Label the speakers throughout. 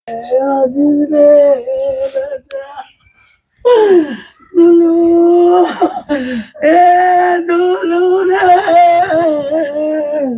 Speaker 1: আজিরে বেটা দুলু এ দুলু রে।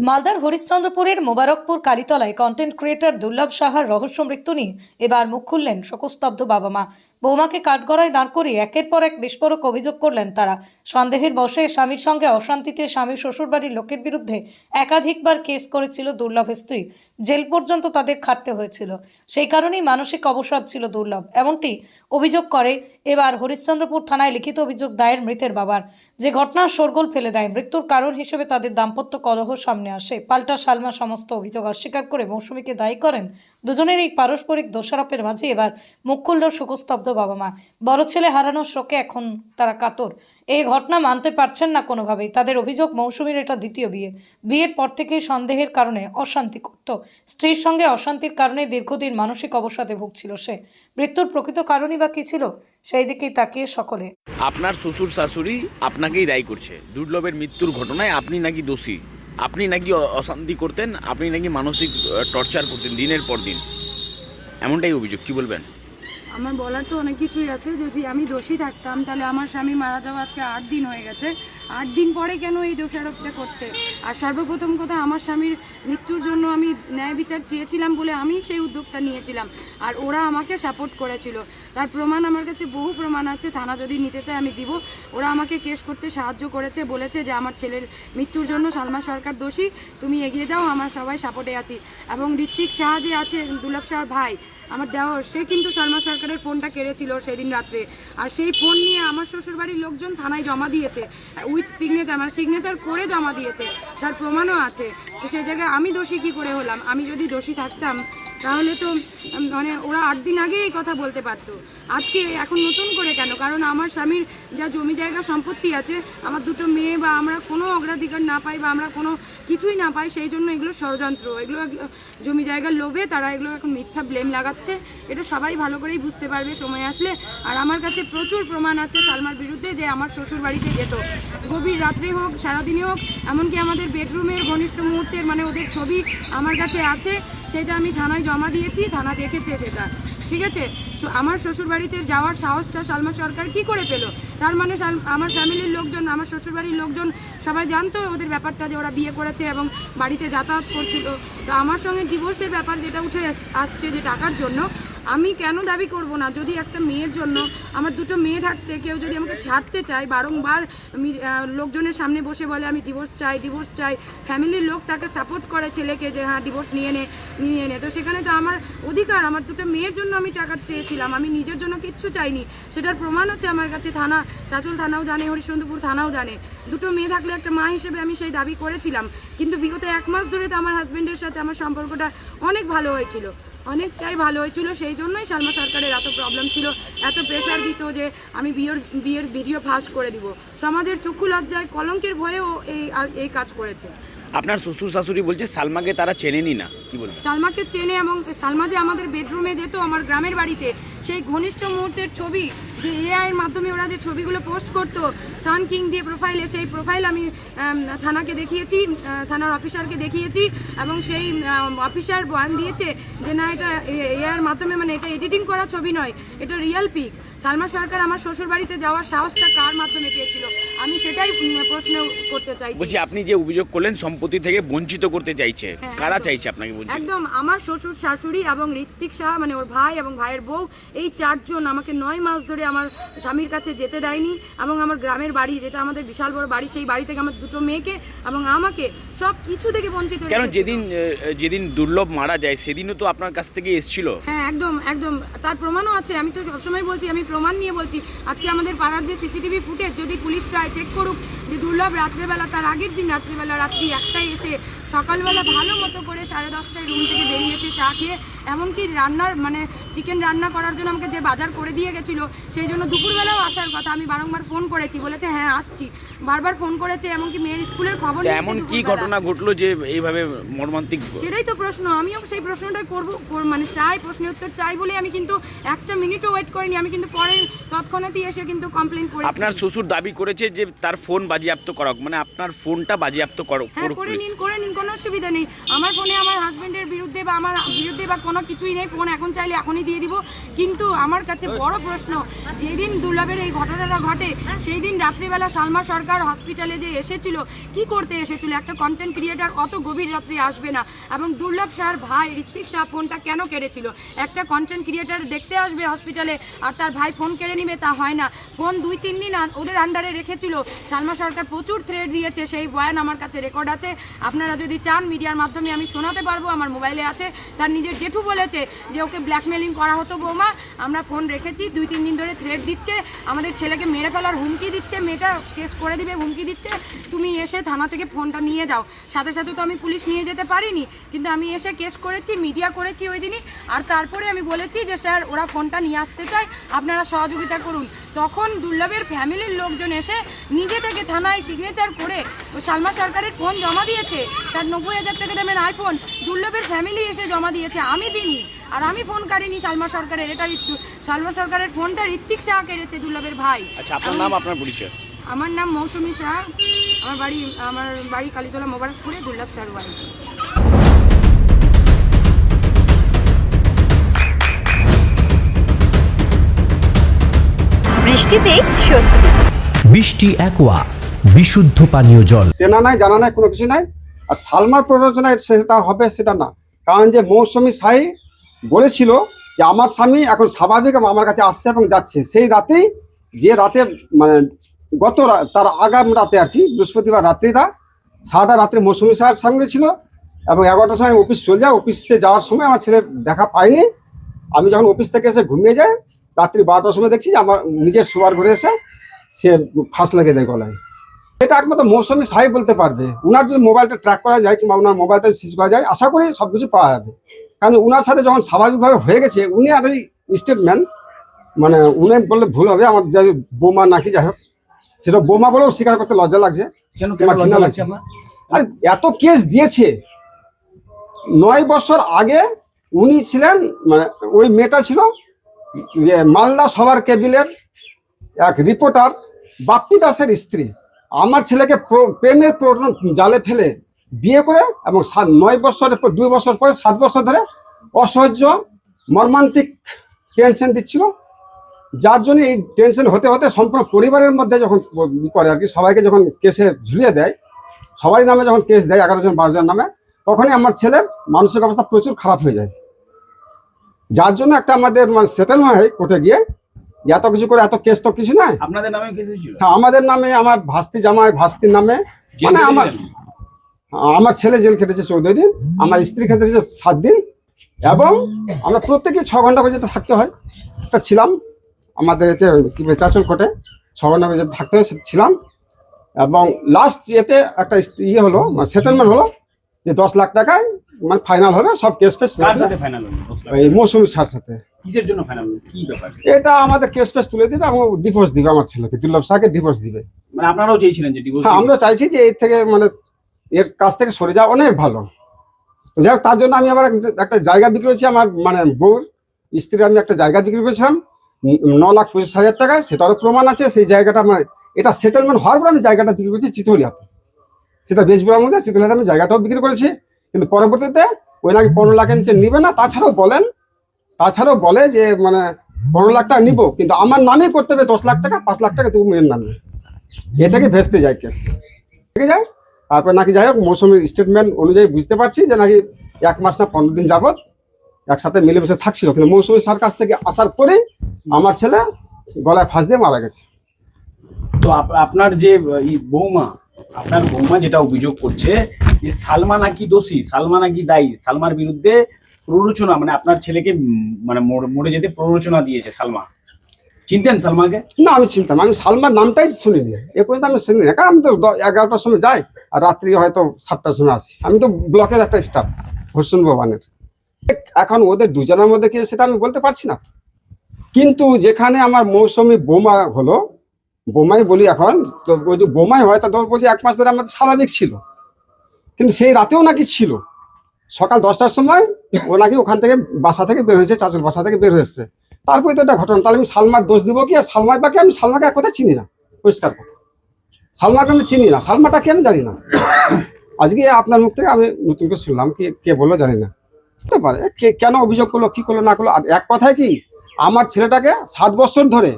Speaker 2: মালদার হরিশ্চন্দ্রপুরের মোবারকপুর কালীতলায় কন্টেন্ট ক্রিয়েটর দুর্লভ সাহার রহস্য মৃত্যু নিয়ে এবার মুখ খুললেন শোকস্তব্ধ বাবা মা। বৌমাকে কাঠগড়ায় দাঁড় করিয়ে একের পর এক বিস্ফোরক অভিযোগ করলেন তারা। সন্দেহের বশে স্বামীর সঙ্গে অশান্তিতে স্বামীর শ্বশুরবাড়ির লোকের বিরুদ্ধে একাধিকবার কেস করেছিল দুর্লভের স্ত্রী। জেল পর্যন্ত তাদের খাটতে হয়েছিল। সেই কারণেই মানসিক অবসাদ ছিল দুর্লভ, এমনটি অভিযোগ করে এবার হরিশ্চন্দ্রপুর থানায় লিখিত অভিযোগ দায়ের মৃতের বাবার। যে ঘটনার শোরগোল ফেলে দেয়, মৃত্যুর কারণ হিসেবে তাদের দাম্পত্য কলহ সামনে আসে। পাল্টা সালমা সমস্ত অভিযোগ অস্বীকার করে মৌসুমীকে দায়ী করেন। দুজনের এই পারস্পরিক দোষারোপের মাঝে এবার মুখ খুলল শোকস্তব্ধ বাবা মা। বড় ছেলে হারানোর শোকে এখন তারা কাতর। এই ঘটনা মানতে পারছেন না কোনোভাবেই। তাদের অভিযোগ, মৌসুমীর এটা দ্বিতীয় বিয়ে। বিয়ের পর থেকেই সন্দেহের কারণে অশান্তি করত। স্ত্রীর সঙ্গে অশান্তির কারণে দীর্ঘদিন মানসিক অবসাদে ভুগছিল সে। মৃত্যুর প্রকৃত কারণই বা কী ছিল, সেই দিকেই তাকিয়ে সকলে।
Speaker 3: আপনার শ্বশুর শাশুড়ি আপনাকেই দায়ী করছে দুর্লভের মৃত্যুর ঘটনায়। আপনি নাকি দোষী, আপনি নাকি অশান্তি করতেন, আপনি নাকি মানসিক টর্চার করতেন দিনের পর দিন, এমনটাই অভিযোগ। কি বলবেন?
Speaker 4: আমার বলার তো অনেক কিছুই আছে। যদি আমি দোষী থাকতাম তাহলে আমার স্বামী মারা যাওয়া আজকে 8 দিন হয়ে গেছে। 8 দিন পরে কেন এই দোষারোপটা করছে? আর সর্বপ্রথম কথা, আমার স্বামীর মৃত্যুর জন্য আমি ন্যায় বিচার চেয়েছিলাম বলে আমি সেই উদ্যোগটা নিয়েছিলাম, আর ওরা আমাকে সাপোর্ট করেছিল। তার প্রমাণ আমার কাছে বহু প্রমাণ আছে। থানা যদি নিতে চায় আমি দিব। ওরা আমাকে কেস করতে সাহায্য করেছে, বলেছে যে আমার ছেলের মৃত্যুর জন্য সালমা সরকার দোষী, তুমি এগিয়ে যাও, আমরা সবাই সাপোর্টে আছি। এবং ঋত্বিক সাহা যে আছে, দুর্লভ সাহার ভাই, আমার দেওর, সে কিন্তু সালমা সরকারের ফোনটা কেড়েছিল সেদিন রাত্রে। আর সেই ফোন নিয়ে আমার শ্বশুরবাড়ির লোকজন থানায় জমা দিয়েছে উইথ সিগনেচার, মানে সিগনেচার করে জমা দিয়েছে, তার প্রমাণও আছে। তো সেই জায়গায় আমি দোষী কী করে হলাম? আমি যদি দোষী থাকতাম তাহলে তো মানে ওরা 8 দিন আগে এই কথা বলতে পারতো। আজকে এখন নতুন করে কেন? কারণ আমার স্বামীর যা জমি জায়গা সম্পত্তি আছে, আমার দুটো মেয়ে বা আমরা কোনো অগ্রাধিকার না পাই বা আমরা কোনো কিছুই না পাই, সেই জন্য এগুলো ষড়যন্ত্র, এগুলো জমি জায়গার লোভে তারা এগুলো এখন মিথ্যা ব্লেম লাগাচ্ছে। এটা সবাই ভালো করেই বুঝতে পারবে সময় আসলে। আর আমার কাছে প্রচুর প্রমাণ আছে সালমার বিরুদ্ধে, যে আমার শ্বশুর বাড়িতে যেত গভীর রাত্রে হোক সারাদিনে হোক, এমনকি আমাদের বেডরুমের ঘনিষ্ঠ মুহূর্তের মানে ওদের ছবি আমার কাছে আছে। সেটা আমি থানায় জমা দিয়েছি, থানা দেখেছে সেটা, ঠিক আছে। আমার শ্বশুরবাড়িতে যাওয়ার সাহসটা সালমা সরকার কি করে পেল? তার মানে আমার ফ্যামিলির লোকজন, আমার শ্বশুরবাড়ির লোকজন সবাই জানতো ওদের ব্যাপারটা, যে ওরা বিয়ে করেছে এবং বাড়িতে যাতায়াত করছিল। তো আমার সঙ্গে ডিভোর্সের ব্যাপার যেটা উঠে আসছে, যে টাকার জন্য, আমি কেন দাবি করব না? যদি একটা মেয়ের জন্য, আমার দুটো মেয়ে থাকতে কেউ যদি আমাকে ছাড়তে চায়, বারংবার লোকজনের সামনে বসে বলে আমি ডিভোর্স চাই, ডিভোর্স চাই, ফ্যামিলির লোক তাকে সাপোর্ট করে ছেলেকে যে হ্যাঁ ডিভোর্স নিয়ে নে, তো সেখানে তো আমার অধিকার। আমার দুটো মেয়ের জন্য আমি টাকা চেয়েছিলাম, আমি নিজের জন্য কিচ্ছু চাইনি। সেটার প্রমাণ আছে আমার কাছে। থানা, চাঁচল থানাও জানে, হরিশ্চন্দ্রপুর থানাও জানে। দুটো মেয়ে থাকলে একটা মা হিসেবে আমি সেই দাবি করেছিলাম। কিন্তু বিগত 1 মাস ধরে তো আমার হাজব্যান্ডের সাথে আমার সম্পর্কটা অনেক ভালো হয়েছিল, অনেকটাই ভালো হয়েছিল। সেই জন্যই সালমা সরকারের এত প্রবলেম ছিল, এত প্রেশার দিত যে আমি বিয়ের ভিডিও ফাস্ট করে দিব। সমাজের চক্ষু লজ্জায়, কলঙ্কের ভয়েও এই কাজ করেছে।
Speaker 3: আপনার শ্বশুর শাশুড়ি বলছে সালমাকে তারা চেনেনি না, কি বলবেন?
Speaker 4: সালমাকে চেনে, এবং সালমা যে আমাদের বেডরুমে যেত আমার গ্রামের বাড়িতে, সেই ঘনিষ্ঠ মুহূর্তের ছবি, যে এআইয়ের মাধ্যমে ওরা যে ছবিগুলো পোস্ট করতো সান কিং দিয়ে প্রোফাইলে, সেই প্রোফাইল আমি থানাকে দেখিয়েছি, থানার অফিসারকে দেখিয়েছি, এবং সেই অফিসার বয়ান দিয়েছে যে না, এটা এআইয়ের মাধ্যমে, মানে এটা এডিটিং করা ছবি নয়, এটা রিয়েল পিক। সালমা সরকার আমার শ্বশুর বাড়িতে যাওয়ার সাহসটা কার মাধ্যমে পেয়েছিল? আমি সেটাই প্রশ্ন করতে চাইছি।
Speaker 3: বলছি আপনি যে অভিযোগ করলেন সম্পত্তি থেকে বঞ্চিত করতে চাইছে, কারা চাইছে আপনাকে? বলছি
Speaker 4: একদম আমার শ্বশুর শাশুড়ি এবং ঋত্বিক সাহা, মানে ওর ভাই এবং ভাইয়ের বউ, এই 4 জন আমাকে 9 মাস ধরে আমার স্বামীর কাছে যেতে দেয়নি। এবং আমার গ্রামের বাড়ি, যেটা আমাদের বিশাল বড় বাড়ি, সেই বাড়ি থেকে আমার দুটো মেয়েকে এবং আমাকে সব কিছু থেকে বঞ্চিত।
Speaker 3: কেন যেদিন দুর্লভ মারা যায় সেদিনও তো আপনার কাছ থেকে এসেছিল।
Speaker 4: হ্যাঁ, একদম একদম, তার প্রমাণও আছে। আমি তো সবসময় বলছি, আমি প্রমাণ নিয়ে বলছি। আজকে আমাদের পাড়ার যে সিসিটিভি ফুটেজ, যদি পুলিশ চায় চেক করুক, যে দুর্লভ রাত্রেবেলা, তার আগের দিন রাত্রিবেলা, রাত্রি 1টায় এসে সকালবেলা ভালো মতো করে 10:30টায় রুম থেকে বেরিয়েছে চা খেয়ে। এমনকি রান্নার, মানে চিকেন রান্না করার জন্য আমাকে যে বাজার করে দিয়ে গেছিলো, সেই জন্য দুপুরবেলাও আসার কথা। আমি বারংবার ফোন করেছি, বলেছে হ্যাঁ আসছি, বারবার ফোন করেছে। এমনকি মেয়ের স্কুলের খবর নিয়েছে।
Speaker 3: এমন কি ঘটনা ঘটলো যে এইভাবে মর্মান্তিক?
Speaker 4: সেটাই তো প্রশ্ন। আমিও সেই প্রশ্নটাই করবো, মানে চাই, প্রশ্নের উত্তর চাই বলে আমি কিন্তু একটা মিনিটও ওয়েট করিনি। আমি কিন্তু পরে তৎক্ষণাৎই এসে কিন্তু কমপ্লেন করেছি।
Speaker 3: আপনার শ্বশুর দাবি করেছে যে তার ফোন বাজেয়াপ্ত করা হোক, মানে আপনার ফোনটা বাজেয়াপ্ত
Speaker 4: হ্যাঁ, করে নিন, কোনো অসুবিধা নেই, আমার ফোনে আমার হাজব্যান্ডের বিরুদ্ধে বা আমার বিরুদ্ধে বা কোনো কিছুই নেই, ফোন এখন চাইলে এখনই দিয়ে দিব। কিন্তু আমার কাছে বড় প্রশ্ন, যেদিন দুর্লভের এই ঘটনাটা ঘটে সেই দিন রাত্রিবেলা সালমা সরকার হসপিটালে যে এসেছিল, কি করতে এসেছিল? একটা কন্টেন্ট ক্রিয়েটার অত গভীর রাত্রে আসবে না। এবং দুর্লভ শাহর ভাই ঋত্বিক শাহ ফোনটা কেন কেড়েছিল? একটা কন্টেন্ট ক্রিয়েটার দেখতে আসবে হসপিটালে আর তার ভাই ফোন কেড়ে নিবে, তা হয় না। ফোন 2-3 দিন ওদের আন্ডারে রেখেছিল। সালমা সরকার প্রচুর থ্রেট দিয়েছে, সেই বয়ান আমার কাছে রেকর্ড আছে, আপনারা যদি চান মিডিয়ার মাধ্যমে আমি শোনাতে পারবো, আমার মোবাইলে আছে। তার নিজের জেঠু বলেছে যে ওকে ব্ল্যাকমেলিং করা হতো বৌমা, আমরা ফোন রেখেছি, 2-3 দিন ধরে থ্রেট দিচ্ছে, আমাদের ছেলেকে মেরে ফেলার হুমকি দিচ্ছে, মেয়েটা কেস করে দিবে হুমকি দিচ্ছে, তুমি এসে থানা থেকে ফোনটা নিয়ে যাও। সাথে সাথে তো আমি পুলিশ নিয়ে যেতে পারিনি, কিন্তু আমি এসে কেস করেছি, মিডিয়া করেছি ওই দিনই। আর তারপরে আমি বলেছি যে স্যার ওরা ফোনটা নিয়ে আসতে চায়, আপনারা সহযোগিতা করুন। তখন দুর্লভের ফ্যামিলির লোকজন এসে নিজে থেকে থানায় সিগনেচার করে ও সালমা সরকারের ফোন জমা দিয়েছে, তার 90,000 টাকা দামের আইফোন দুর্লভের ফ্যামিলি এসে জমা দিয়েছে, আমি দিইনি। আর আমি ফোন কাটিনি সালমা সরকারের, এটা সালমা সরকারের ফোনটা ঋত্বিক শাহ কেড়েছে, দুর্লভের ভাই।
Speaker 3: আচ্ছা, আপনার নাম, আপনার পরিচয়?
Speaker 4: আমার নাম মৌসুমী শাহ, আমার বাড়ি কালীতলা মোবারকপুরে, দুর্লভ শাহর বাড়ি।
Speaker 5: বৃষ্টিতে স্বস্তি।
Speaker 6: বৃষ্টি অ্যাকোয়া বিশুদ্ধ পানীয় জল।
Speaker 7: চেনা নাই, জানা নাই, কোনো কিছু নাই। আর সালমার প্ররোচনায় সেটা হবে সেটা না, কারণ যে মৌসুমী সাই বলেছিল যে আমার স্বামী এখন স্বাভাবিক এবং আমার কাছে আসছে এবং যাচ্ছে, সেই রাতেই, যে রাতে মানে তার আগাম রাতে আর কি, বৃহস্পতিবার রাত্রিটা সারাটা রাত্রে মৌসুমী সাহের সঙ্গে ছিল এবং 11টার সময় অফিস চলে যায়। অফিসে যাওয়ার সময় আমার ছেলের দেখা পাইনি। আমি যখন অফিস থেকে এসে ঘুমিয়ে যাই, রাত্রি 12টার সময় দেখছি যে আমার নিজের শোয়ার ঘরে এসে সে ফাঁস লেগে যায় গলায়। এটা একমাত্র মৌসুমী সাহেব বলতে পারবে। উনার যদি মোবাইলটা ট্র্যাক করা যায় কিংবা উনার মোবাইলটা সিজ করা যায়, আশা করি সব কিছু পাওয়া যাবে। কারণ উনার সাথে যখন স্বাভাবিকভাবে হয়ে গেছে, উনি আর এই স্টেটমেন্ট মানে উনি বললে ভুল হবে, আমার যাই বোমা নাকি যাই হোক, সেটা বোমা বলেও স্বীকার করতে লজ্জা লাগছে। আর এত কেস দিয়েছে, 9 বছর আগে উনি ছিলেন, মানে ওই মেয়েটা ছিল মালদা সবার কেবিলের এক রিপোর্টার বাপ্পি দাসের স্ত্রী। আমার ছেলেকে প্রেমের জালে ফেলে বিয়ে করে এবং 9 বছরের পর 2 বছর পরে 7 বছর ধরে অসহ্য মর্মান্তিক টেনশন দিচ্ছিল, যার জন্য এই টেনশন হতে হতে সম্পূর্ণ পরিবারের মধ্যে যখন করে আর কি, সবাইকে যখন কেসে ঝুলিয়ে দেয়, সবারই নামে যখন কেস দেয় 11 জন 12 জন নামে, তখনই আমার ছেলের মানসিক অবস্থা প্রচুর খারাপ হয়ে যায়। যার জন্য একটা আমাদের মানে সেটেলমেন্ট হয় কোর্টে গিয়ে, যে এত কিছু করে, এত কেস তো কিছু নয়।
Speaker 3: আপনাদের নামে কেস হয়েছিল?
Speaker 7: হ্যাঁ, আমাদের নামে, আমার ভাস্তি জামাই ভাস্তির নামে, মানে আমার ছেলে জেল খেটেছে 14 দিন, আমার স্ত্রী খেটেছে 7 দিন, এবং আমরা প্রত্যেকে 6 ঘন্টা করে যেতে থাকতে হয়, সেটা ছিলাম আমাদের এতে কি বেচাচল কোর্টে 6 ঘন্টা করে যেতে থাকতে হয়, সেটা ছিলাম। এবং লাস্ট এতে একটা ইয়ে হলো, মানে সেটেলমেন্ট হলো যে 10 লাখ টাকায় মানে ফাইনাল হবে, সব কেস ফেস। এই মৌসুমী সার সাথে।
Speaker 3: কিসের জন্য ফাইনাল, কি ব্যাপার?
Speaker 7: এটা আমাদের কেস ফেস তুলে দিবে এবং ডিভোর্স দিবে, আমার ছেলেকে, দুর্লভ শাহকে ডিভোর্স দিবে।
Speaker 3: মানে আপনারাও চেয়েছিলেন যে ডিভোর্স?
Speaker 7: হ্যাঁ, আমরা চাইছি যে এর থেকে মানে এর কাছ থেকে সরে যাওয়া অনেক ভালো। যাই হোক, তার জন্য আমি আবার একটা জায়গা বিক্রি করেছি, আমার মানে বউর স্ত্রীর আমি একটা জায়গা বিক্রি করেছিলাম 9,25,000 টাকায়, সেটারও প্রমাণ আছে। সেই জায়গাটা মানে এটা সেটেলমেন্ট হওয়ার পর আমি জায়গাটা বিক্রি করেছি চিতলিয়াতে, সেটা বেশবুড়ার মধ্যে চিতলিয়াতে আমি জায়গাটাও বিক্রি করেছি। কিন্তু পরবর্তীতে ওই নাকি 15 লাখের নিচে নিবে না, তাছাড়াও বলে যে মানে 15 লাখ টাকা নিবো, কিন্তু আমার নামে করতে হবে 10 লাখ টাকা, 5 লাখ টাকা তুমি মেয়ের নামে, এ থেকে ভেস্তে যায় কেস, ঠিক আছে। তারপর নাকি যাই হোক, মৌসুমীর স্টেটমেন্ট অনুযায়ী বুঝতে পারছি যে নাকি 1 মাস না 15 দিন যাবত একসাথে মিলেমিশে থাকছিল, কিন্তু মৌসুমী স্যার কাছ থেকে আসার পরেই আমার ছেলে গলায় ফাঁস দিয়ে মারা গেছে।
Speaker 3: তো আপনার যে আপনার বৌমা যেটা অভিযোগ করছে যে সালমা নাকি দোষী, সালমা নাকি দায়ী, সালমার বিরুদ্ধে প্ররোচনা, মানে আপনার ছেলেকে মানে মরে যেতে প্ররোচনা দিয়েছে সালমা। চিনতেন সালমাকে?
Speaker 7: না, আমি চিনতাম, আমি সালমার নামটাই শুনিনি এ পর্যন্ত, আমি শুনিনি। কারণ আমি তো 11টার সময় যাই আর রাত্রি হয়তো 7টার সময় আসি। আমি তো ব্লকের একটা স্টাফ হোসেন ভবানের। এখন ওদের দুজনের মধ্যে কি সেটা আমি বলতে পারছি না, কিন্তু যেখানে আমার মৌসুমী বোমা হলো, বোমাই বলি এখন, তো ওই যে বোমাই হয় তা ধর বলছি 1 মাস ধরে আমাদের স্বাভাবিক ছিল, কিন্তু সেই রাতেও নাকি ছিল। সকাল 10টার সময় ও নাকি ওখান থেকে বাসা থেকে বের হয়েছে, চাচুর বাসা থেকে বের হয়েছে। তারপরে তো একটা ঘটনা, তাহলে আমি সালমার দোষ দিব কি? আর সালমার বাকি আমি সালমাকে এক কথা চিনি না, পরিষ্কার কথা। সালমাকে আমি চিনি না, সালমাটাকে আমি জানি না। আজকে আপনার মুখ থেকে আমি নতুন করে শুনলাম, কে বললো জানি না, হতে পারে কে কেন অভিযোগ করলো, কি করলো না করলো। আর এক কথায় কি, আমার ছেলেটাকে 7 বছর ধরে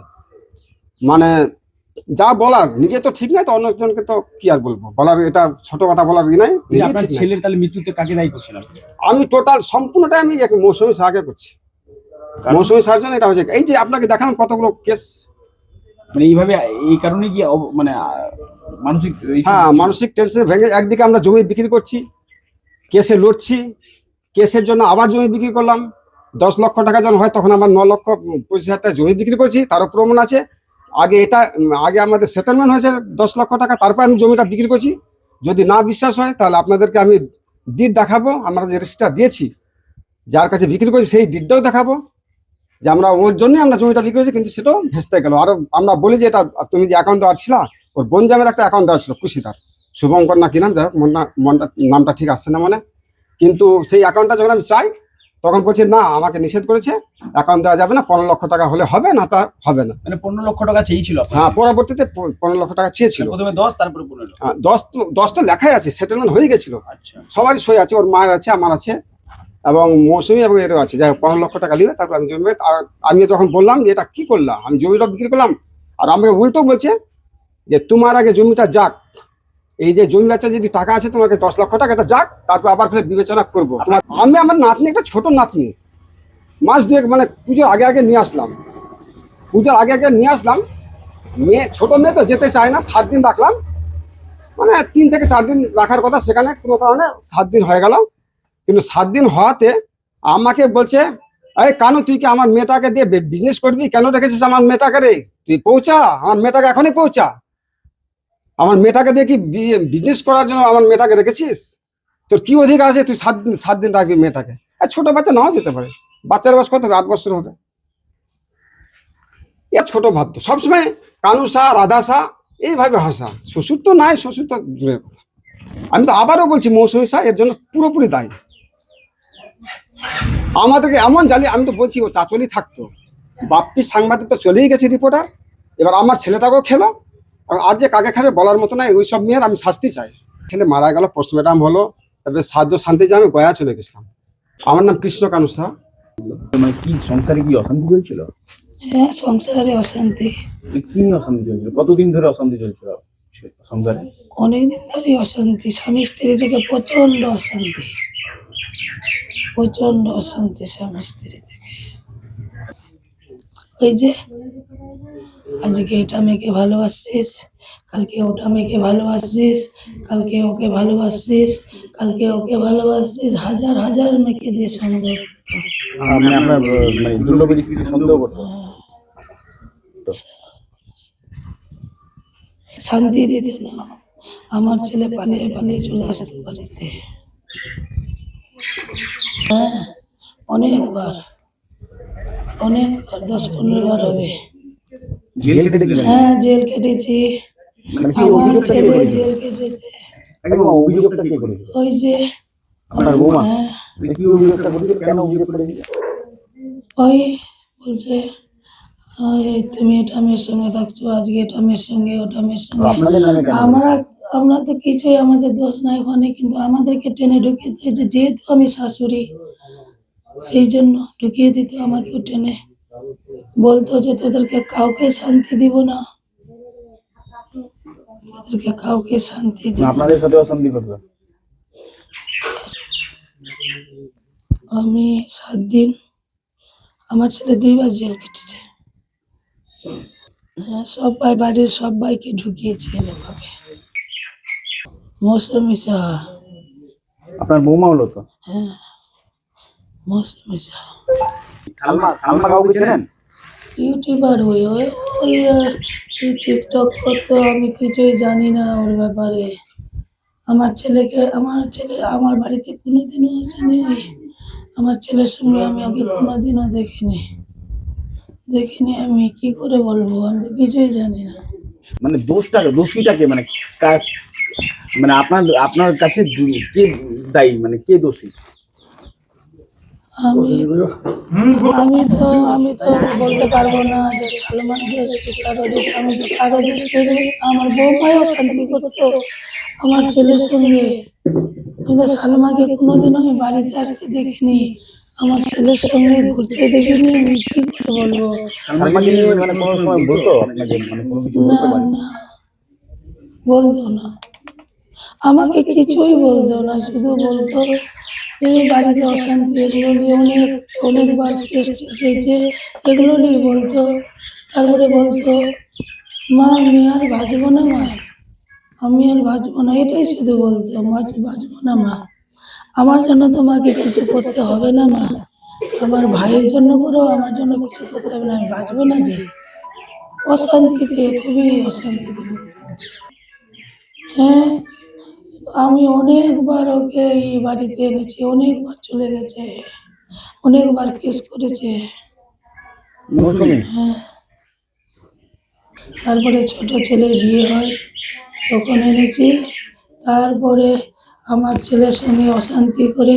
Speaker 7: মানে যা বলার, নিজে তো ঠিক নাই তো অন্যজনকে তো কি আর বলবো, বলার এটা ছোট কথা বলার ই নাই।
Speaker 5: এই যে আপনার ছেলের তাহলে মৃত্যুতে কাকে দায়ী করছিলাম?
Speaker 7: আমি টোটাল সম্পূর্ণটাই আমি মৌসুমী সাহাকে করছি। মৌসুমী সাহার জন্য এটা হয়েছে। এই যে আপনাকে দেখালাম কতগুলো কেস,
Speaker 5: মানে এইভাবে এই কারণে কি মানে মানসিক
Speaker 7: হ্যাঁ মানসিক টেনশন ভেঙে একদিকে আমরা জমি বিক্রি করছি, কেসে লড়ছি, কেসের জন্য আবার জমি বিক্রি করলাম। 10 লক্ষ টাকা যখন হয় তখন আমার 9,25,000 টাকা জমি বিক্রি করছি, তারও প্রমাণ আছে। আগে আমাদের সেটেলমেন্ট হয়েছে 10 লক্ষ টাকা, তারপর আমি জমিটা বিক্রি করছি। যদি না বিশ্বাস হয় তাহলে আপনাদেরকে আমি ডিড দেখাবো, আমরা যে রেজিস্টার দিয়েছি যার কাছে বিক্রি করেছি সেই ডিডটাও দেখাবো, যে আমরা ওর জন্যই আমরা জমিটা বিক্রি করেছি, কিন্তু সেটাও ভেস্তে গেল। আরো আমরা বলি যে এটা তুমি যে অ্যাকাউন্ট দেওয়ার ছিল, ওর বনজামের একটা অ্যাকাউন্ট দেওয়া ছিল কুশিদার, শুভঙ্কর না কি নাম, যাই হোক নামটা ঠিক আসছে না মনে। কিন্তু সেই অ্যাকাউন্টটা যখন আমি চাই তখন বলছে না, আমাকে নিষেধ করেছে, অ্যাকাউন্ট দেওয়া যাবে না, 15 লক্ষ টাকা হলে হবে, না তা হবে না।
Speaker 5: মানে 15 লক্ষ টাকা চেয়েছিল আপনার?
Speaker 7: হ্যাঁ, পরবর্তীতে 15 লক্ষ টাকা চেয়েছিল।
Speaker 5: প্রথমে 10 তারপরে 15।
Speaker 7: 10টা লেখাই আছে, সেটেলমেন্ট হয়ে গেছিল,
Speaker 5: আচ্ছা,
Speaker 7: সবারই সই আছে, ওর মায়ের আছে, আমার আছে এবং মৌসুমী এবং এরও আছে। যাই হোক 15 লক্ষ টাকা নিবে, তারপর আমি জমি। আর আমি যখন বললাম যে এটা কি করলাম, আমি জমিটা বিক্রি করলাম, আর আমাকে উল্টো বলছে যে তোমার আগে জমিটা যাক, এই যে জমি বেচা যদি টাকা আছে তোমাকে 10 লক্ষ টাকা, এটা যাক, তারপর আবার ফের বিবেচনা করবো। আমি আমার নাতনি, একটা ছোট নাতনি, মাস 2 মানে পুজোর আগে নিয়ে আসলাম, মেয়ে, ছোট মেয়ে তো যেতে চায় না, 7 দিন রাখলাম, মানে 3 থেকে 4 দিন রাখার কথা, সেখানে কোনো কারণে 7 দিন হয়ে গেল। কিন্তু 7 দিন হওয়াতে আমাকে বলছে, এই কানু তুই কি আমার মেয়েটাকে দিয়ে বিজনেস করবি, কেন রেখেছিস আমার মেয়েটাকে রে, তুই পৌঁছা, আমার মেয়েটাকে এখনই পৌঁছা, আমার মেয়েটাকে দিয়ে কি বিজনেস করার জন্য আমার মেয়েটাকে রেখেছিস, তোর কি অধিকার আছে তুই 7 দিন রাখবি মেয়েটাকে। আর ছোট বাচ্চা নাও যেতে পারে, বাচ্চার বয়স কত হবে, 8 বছর হবে, এ ছোট ভাবতো সবসময় কানু শাহ, রাধা শাহ এইভাবে হাসা। শ্বশুর তো নাই, শ্বশুর তো দূরের কথা। আমি তো আবারও বলছি, মৌসুমী শাহ এর জন্য পুরোপুরি দায়ী। আমাদেরকে এমন জ্বালি, আমি তো বলছি ও চাচলি থাকতো, বাপ্পি সাংবাদিক তো চলেই গেছে রিপোর্টার, এবার আমার ছেলেটাকেও খেলো, আর যে কাকে খাবে বলার মতো নাই। ওই সব মেয়ের আমি শাস্তি চাই। ছেলে মারা গেল, পোস্টমর্টম হলো, তারপরে সাধ্য শান্তি যে আমি গয়া চলে গেছিলাম। আমার নাম কৃষ্ণ কানু শাহ।
Speaker 5: মানে কি সংসারে কি অশান্তি চলছিল?
Speaker 1: হ্যাঁ, সংসারে অশান্তি,
Speaker 5: কি অশান্তি চলছিল? কতদিন ধরে অশান্তি চলছিল সংসারে?
Speaker 1: অনেকদিন ধরে অশান্তি, স্বামী স্ত্রী থেকে প্রচন্ড অশান্তি, স্বামী স্ত্রী থেকে। ওই যে আজকে এটা মেয়েকে ভালোবাসছিস, কালকে ওটা মেয়েকে ভালোবাসছিস, কালকে ওকে ভালোবাসছিস, কালকে ওকে ভালোবাসছিস, হাজার মেয়েকে দিয়ে সন্দেহ করতো।
Speaker 5: মানে আপনার মানে দুর্লভের স্ত্রী সন্দেহ করতো?
Speaker 1: শান্তি দিত না। আমার ছেলে পালিয়ে চলে আসতে বাড়িতে। হ্যাঁ, অনেকবার 10-15 বার হবে।
Speaker 5: জেল কেটেছিলেন?
Speaker 1: হ্যাঁ, জেল কেটেছি,
Speaker 5: মানে কি
Speaker 1: আমার
Speaker 5: অভিযোগটা কে
Speaker 1: ছেলে
Speaker 5: করেছিল?
Speaker 1: জেল কেটেছে।
Speaker 5: একদম অভিযোগটা কে করেছিল?
Speaker 1: ওই যে
Speaker 5: আপনার বৌমা?
Speaker 1: হ্যাঁ,
Speaker 5: কি অভিযোগটা করেছিল, কেন অভিযোগ করেছিল?
Speaker 1: ওই বলছে এই তুমি এটা মেয়ের সঙ্গে থাকছো, আজকে এটা মেয়ের সঙ্গে, ওটা মেয়ের সঙ্গে।
Speaker 5: আপনাদের নামে কেন?
Speaker 1: আমরা তো কিছুই, আমাদের দোষ নাই ওখানে, কিন্তু আমাদেরকে টেনে ঢুকিয়ে দিয়েছে, যেহেতু আমি শাশুড়ি সেই জন্য ঢুকিয়ে দিত আমাকেও টেনে। বলতো যে তোদেরকে কাউকে শান্তি দিব না, তোদেরকে কাউকে শান্তি দিব না।
Speaker 5: আপনাদের সাথে অশান্তি করতো?
Speaker 1: আমি 7 দিন, আমার ছেলে 2 বার জেল কেটেছে। হ্যাঁ, সবাই বাড়ির সবাইকে ঢুকিয়েছে এভাবে। মৌসুমী শাহ,
Speaker 5: আপনার বৌমা হলো তো?
Speaker 1: হ্যাঁ, মৌসুমী শাহ
Speaker 5: সালমা কাউকে চেনেন?
Speaker 1: ইউটিউবার ওই টিকটক করতো, আমি কিছুই জানি না ওর ব্যাপারে। আমার ছেলে আমার বাড়িতে কোনোদিনও আসেনি। আমার ছেলের সঙ্গে আমি ওকে কোনোদিনও দেখিনি। আমি কি করে বলবো, আমি তো কিছুই জানি না।
Speaker 5: মানে দোষীটাকে মানে মানে আপনার কাছে কে দায়ী, মানে কে দোষী?
Speaker 1: আমি আমি তো আমি তো বলতে পারবো না যে সালমান দোষ কি কারো দোষ। আমি তো কারো দোষ করি না। আমার বৌমাও শান্তি করতো আমার ছেলের সঙ্গে। আমি তো সালমাকে কোনোদিনও আমি বাড়িতে আসতে দেখিনি, আমার ছেলের সঙ্গে ঘুরতে দেখিনি। আমি কি করে বলবো?
Speaker 5: সালমাকে নিয়ে মানে কোনো সময় বলতো আপনাকে, মানে কোনো কিছু
Speaker 1: না
Speaker 5: বলতে পারে?
Speaker 1: না, বলতো না, আমাকে কিছুই বলতো না, শুধু বলতো এই বাড়িতে অশান্তি, এগুলো নিয়ে অনেকবার কেস টেস হয়েছে, এগুলো নিয়ে বলতো। তারপরে বলতো মা আমি আর বাঁচবো না, মা আমি আর বাঁচবো না, এটাই শুধু বলতো, মাছ বাঁচবো না মা, আমার জন্য তোমাকে কিছু করতে হবে না মা, আমার ভাইয়ের জন্য করো, আমার জন্য কিছু করতে হবে না, আমি বাঁচবো না যে। অশান্তিতে, খুবই অশান্তিতে ভুগতাম। হ্যাঁ, আমি অনেকবার ওকে এই বাড়িতে এনেছি, অনেকবার চলে গেছে, অনেকবার কেস করেছে।
Speaker 5: মৌসুমী
Speaker 1: তারপরে ছোট ছেলের বিয়ে হয়, তখন এনেছি। তারপরে আমার ছেলের সঙ্গে অশান্তি করে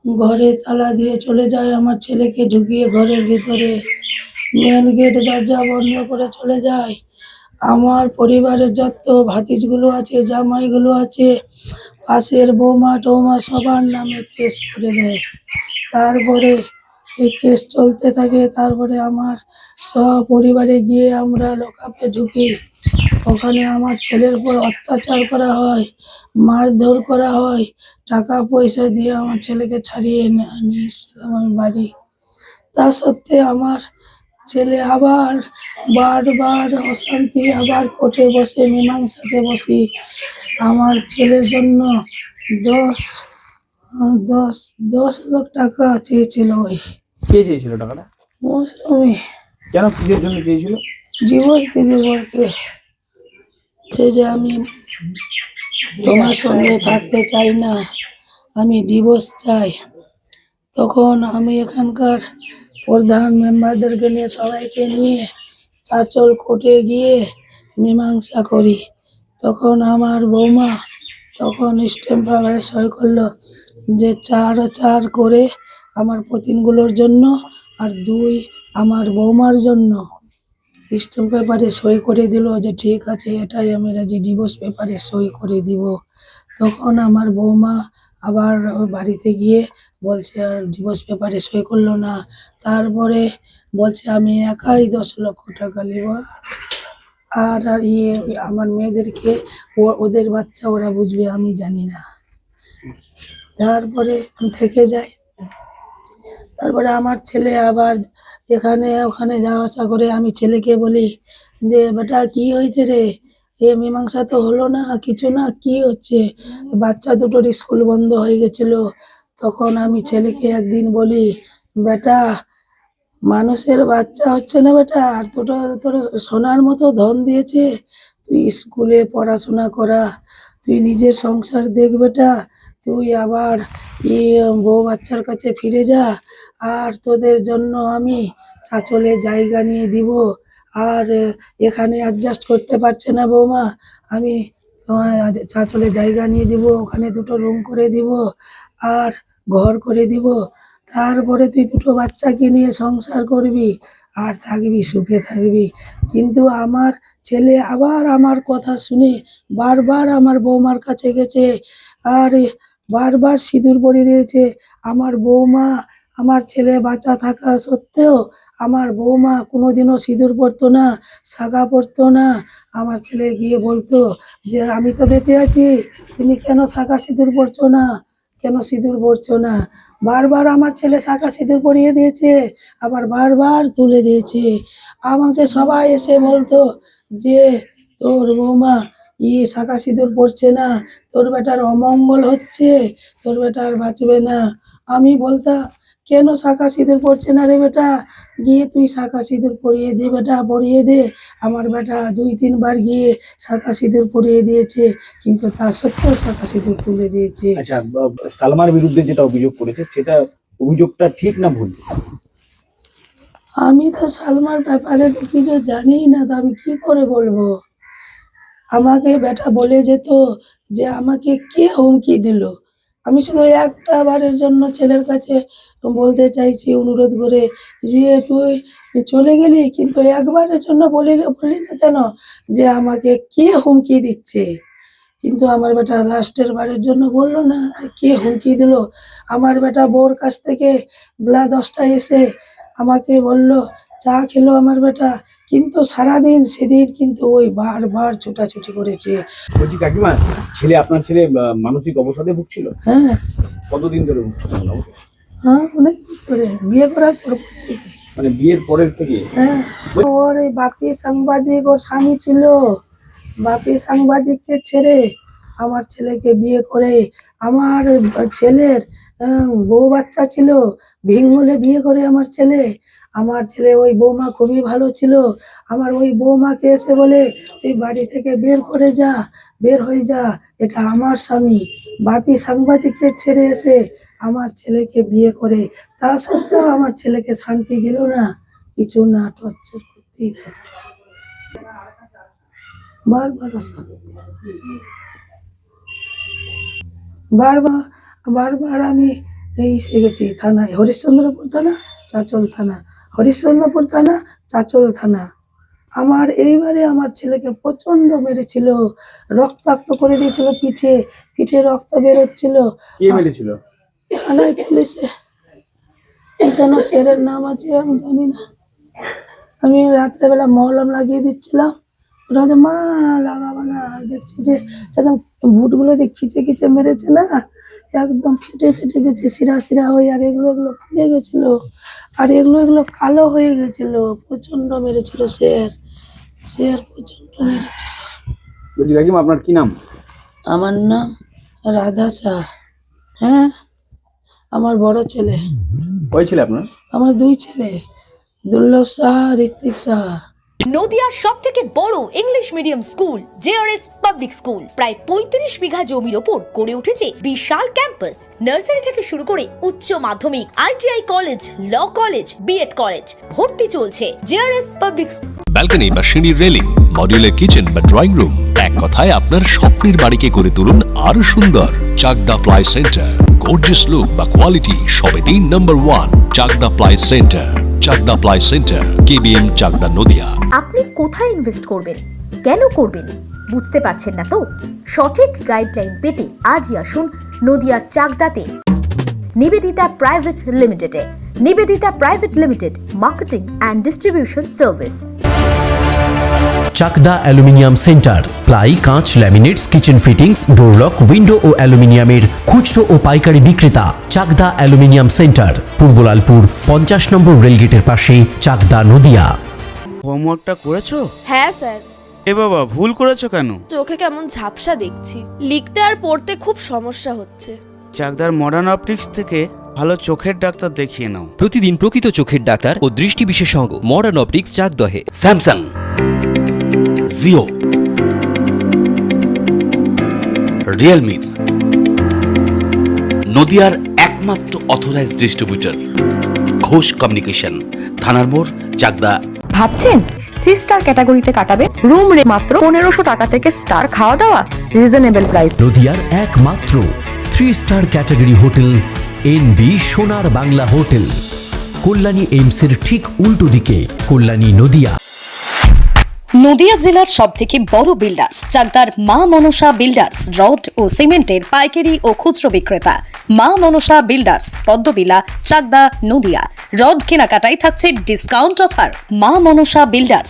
Speaker 1: ঘরে তালা দিয়ে চলে যায়, আমার ছেলেকে ঢুকিয়ে ঘরের ভিতরে মেন গেট দরজা বন্ধ করে চলে যায়। আমার পরিবারের যত ভাতিজগুলো আছে, জামাইগুলো আছে, পাশের বৌমা টৌমা সবার নামে কেস করে দেয়। তারপরে এই কেস চলতে থাকে। তারপরে আমার সপরিবারে গিয়ে আমরা লকআপে ঢুকি। ওখানে আমার ছেলের উপর অত্যাচার করা হয়, মারধর করা হয়, টাকা পয়সা দিয়ে আমার ছেলেকে ছাড়িয়ে নিয়ে এসেছিলাম আমি বাড়ি। তা সত্ত্বে আমার ছেলে আবার বারবার অশান্তি, আবার কোর্টে বসে মীমাংসাতে বসি। আমার ছেলের জন্য দশ দশ 10 লাখ টাকা চেয়েছিল ওই
Speaker 5: কে চেয়েছিল টাকাটা?
Speaker 1: মৌসুমি।
Speaker 5: কেন, কিসের জন্য চেয়েছিল?
Speaker 1: ডিভোর্স দিবে বলতে, সে যে আমি তোমার সঙ্গে থাকতে চাই না, আমি ডিভোর্স চাই। তখন আমি এখানকার প্রধান মেম্বারদেরকে নিয়ে, সবাইকে নিয়ে চাঁচল কোর্টে গিয়ে মীমাংসা করি। তখন আমার বৌমা তখন স্ট্যাম্প পেপারে সই করলো যে 4 করে আমার পতিনগুলোর জন্য, আর 2 আমার বৌমার জন্য। স্ট্যাম্প পেপারে সই করে দিল যে ঠিক আছে, এটাই আমি রাজি, ডিভোর্স পেপারে সই করে দিব। তখন আমার বৌমা আবার ওর বাড়িতে গিয়ে বলছে আর ডিভোর্স পেপারে সই করলো না। তারপরে বলছে আমি একাই 10 লক্ষ টাকা নেব, আর আমার মেয়েদেরকে ওদের বাচ্চা ওরা বুঝবে, আমি জানি না। তারপরে আমি থেকে যাই। তারপরে আমার ছেলে আবার এখানে ওখানে যাওয়া আসা করে। আমি ছেলেকে বলি যে বেটা কি হয়েছে রে, এ মীমাংসা তো হলো না, কিছু না, কি হচ্ছে? বাচ্চা দুটোর স্কুল বন্ধ হয়ে গেছিল। তখন আমি ছেলেকে একদিন বলি, বেটা মানুষের বাচ্চা হচ্ছে না বেটা, আর দুটো তোর সোনার মতো ধন দিয়েছে, তুই স্কুলে পড়াশোনা করা, তুই নিজের সংসার দেখ বেটা, তুই আবার বউ বাচ্চার কাছে ফিরে যা। আর তোদের জন্য আমি চাঁচলে জায়গা নিয়ে দিব। আর এখানে অ্যাডজাস্ট করতে পারছে না বৌমা, আমি তোমার চাঁচলে জায়গা নিয়ে দিব, ওখানে 2টো রুম করে দিব আর ঘর করে দিব। তারপরে তুই 2টো বাচ্চাকে নিয়ে সংসার করবি আর থাকবি, সুখে থাকবি। কিন্তু আমার ছেলে আবার আমার কথা শুনে বারবার আমার বৌমার কাছে গেছে, আর বারবার সিঁদুর পরিয়ে দিয়েছে। আমার বৌমা, আমার ছেলে বাচ্চা থাকা সত্ত্বেও আমার বৌমা কোনোদিনও সিঁদুর পরতো না, শাঁখা পরতো না। আমার ছেলে গিয়ে বলতো যে আমি তো বেঁচে আছি, তুমি কেন শাঁখা সিঁদুর পরছো না, কেন সিঁদুর পরছো না? বারবার আমার ছেলে শাঁখা সিঁদুর পরিয়ে দিয়েছে, আবার বারবার তুলে দিয়েছে। আমাকে সবাই এসে বলতো যে তোর বৌমা শাঁখা সিঁদুর পরছে না, তোর বেটার অমঙ্গল হচ্ছে, তোর বেটা আর বাঁচবে না। আমি বলতাম কেন শাঁখা সিঁদুর পরছে না রে বেটা, গিয়ে তুই শাঁখা সিঁদুর পরিয়ে দে বেটা, পরিয়ে দে। আমার বেটা 2-3 বার গিয়ে শাঁখা সিঁদুর পরিয়ে দিয়েছে, কিন্তু তা সত্ত্বেও শাঁখা সিঁদুর তুলে দিয়েছে।
Speaker 5: আচ্ছা, সালমার বিরুদ্ধে যেটা অভিযোগ করেছে, সেটা অভিযোগটা ঠিক না ভুল?
Speaker 1: আমি তো সালমার ব্যাপারে তো কিছু জানিই না, তো আমি কি করে বলবো? আমাকে বেটা বলে যেত যে আমাকে কে হুমকি দিল, আমি শুধু একটা বারের জন্য ছেলের কাছে বলতে চাইছি অনুরোধ করে যে তুই চলে গেলি, কিন্তু একবারের জন্য বললি না কেন যে আমাকে কে হুমকি দিচ্ছে? কিন্তু আমার বেটা লাস্টের বারের জন্য বললো না যে কে হুমকি দিল। আমার বেটা বউর কাছ থেকে বেলা 10টায় এসে আমাকে বলল, চা খেলো আমার বেটা, কিন্তু সারাদিন সেদিন কিন্তু ওই বারবার ছুটাছুটি করেছে।
Speaker 5: বলছি কাকিমা, আপনার ছেলে মানসিক অবসাদে ভুগছিল?
Speaker 1: হ্যাঁ
Speaker 5: কতদিন ধরে ভুগছিল?
Speaker 1: হ্যাঁ, অনেক দিন ধরে, বিয়ে করার পর থেকে।
Speaker 5: মানে বিয়ের পরের থেকে?
Speaker 1: হ্যাঁ, ওর এই বাপি সাংবাদিক, ওর স্বামী ছিল। বাপি সাংবাদিককে ছেড়ে আমার ছেলেকে বিয়ে করে, আমার ছেলের বউ বাচ্চা ছিল, ভিঙ্গলে বিয়ে করে আমার ছেলে ওই বৌমা খুবই ভালো ছিল। আমার ওই বৌমাকে এসে বলে তুই বাড়ি থেকে বের হয়ে যা, এটা আমার স্বামী। বাপি সাংবাদিককে ছেড়ে এসে আমার ছেলেকে বিয়ে করে, তা সত্ত্বেও আমার ছেলেকে শান্তি দিল না, কিছু না, টর্চার করতেই থাকলো বারবার। অশান্তি, বারবার আমি এসে গেছি থানায়, হরিশ্চন্দ্রপুর থানা, চাঁচল থানা। আমার এইবারে আমার ছেলেকে প্রচন্ড মেরেছিল, রক্তাক্ত করে দিয়েছিল, পিঠে রক্ত বেরোচ্ছিল।
Speaker 5: কে মেরেছিল?
Speaker 1: থানায় পুলিশে কি যেন শেরের নাম আছে, আমি জানি না। আমি রাত্রেবেলা মলম লাগিয়ে দিচ্ছিলাম, ওরা বলছে মা লাগাবো না। আর দেখছি যে একদম বুটগুলো খিচে মেরেছে না, একদম ফেটে গেছে শিরা হয়ে, আর এগুলো ফুলে গেছিল, আর এগুলো কালো হয়ে গেছিল। প্রচন্ড মেরেছিল শের প্রচন্ড মেরেছিল।
Speaker 5: বলছি কাকিমা, আপনার কি নাম?
Speaker 1: আমার নাম রাধা শাহ। হ্যাঁ, আমার বড় ছেলে।
Speaker 5: কয় ছেলে আপনার?
Speaker 1: আমার 2 ছেলে, দুর্লভ সাহা, ঋত্বিক সাহা।
Speaker 8: নদিয়ার সবথেকে বড় English medium school JRS public school প্রায় 35 বিঘা জমির ওপর গড়ে উঠেছে বিশাল ক্যাম্পাস। নার্সারি থেকে শুরু করে উচ্চ মাধ্যমিক, ITI college, law college, BEd college, ভর্তি চলছে জেআরএস পাবলিক।
Speaker 6: ব্যালকনি বা সিঁড়ির রেলিং, মডিউলার কিচেন বা ড্রয়িং রুম, এক কথায় আপনার স্বপ্নের বাড়িকে করে তুলুন আরো সুন্দর। Chakdah ply centre, gorgeous look বা কোয়ালিটি সবে 3 number 1 Chakdah ply centre. Chakdah ply centre, KBM, Chakdah, Nadia.
Speaker 9: আপনি কোথায় ইনভেস্ট করবেন, কেন করবেন, বুঝতে পারছেন না তো? সঠিক গাইডলাইন পেতে আজই আসুন নদিয়ার চাকদাতে নিবেদিতা প্রাইভেট লিমিটেডে। Nivedita private limited, marketing and distribution service.
Speaker 6: Chakdah aluminium centre, ply, কাঁচ, laminates, kitchen fittings, door lock, window ও অ্যালুমিনিয়ামের খুচরো ও পাইকারি বিক্রেতা। চাকদা অ্যালুমিনিয়াম সেন্টার, পূর্বলালপুর 50 নম্বর রেলগেটের পাশে, চাকদা, নদিয়া।
Speaker 10: হোমওয়ার্কটা করেছো?
Speaker 11: হ্যাঁ স্যার।
Speaker 10: এ বাবা, ভুল করেছো কেন?
Speaker 11: চোখে কেমন ঝাপসা দেখছি, লিখতে আর পড়তে খুব সমস্যা হচ্ছে।
Speaker 10: চাকদার মডার্ন অপটিক্স থেকে ভালো চোখের ডাক্তার দেখিয়ে নাও।
Speaker 12: প্রতিদিন প্রকৃত চোখের ডাক্তার ও দৃষ্টি বিশেষজ্ঞ মডার্ন অপটিক্স, চাকদহে।
Speaker 13: স্যামসাং, জিও, রিয়েলমি, নদিয়ার একমাত্র অথরাইজড ডিস্ট্রিবিউটর ঘোষ কমিউনিকেশন, থানার মোড়, চাকদা।
Speaker 9: ভাবছেন 3 স্টার ক্যাটাগরিতে কাটাবে? রুম রে মাত্র 1500 টাকা থেকে স্টার, খাওয়া দাওয়া রিজনেবল প্রাইস।
Speaker 6: নদিয়ার একমাত্র 3 স্টার ক্যাটাগরি হোটেল এনবি সোনার বাংলা হোটেল, কল্যাণী এইমসের ঠিক উল্টো দিকে, কল্যাণী, নদিয়া।
Speaker 2: নদিয়া জেলার সবথেকে বড় বিল্ডার্স চাকদার মা মনসা বিল্ডার্স, রড ও সিমেন্টের পাইকারি ও খুচরো বিক্রেতা। মা মনসা বিল্ডার্স, পদ্মবিলা, চাকদা, নদিয়া। রড কেনাকাটায় থাকছে ডিসকাউন্ট অফার। মা মনসা বিল্ডার্স,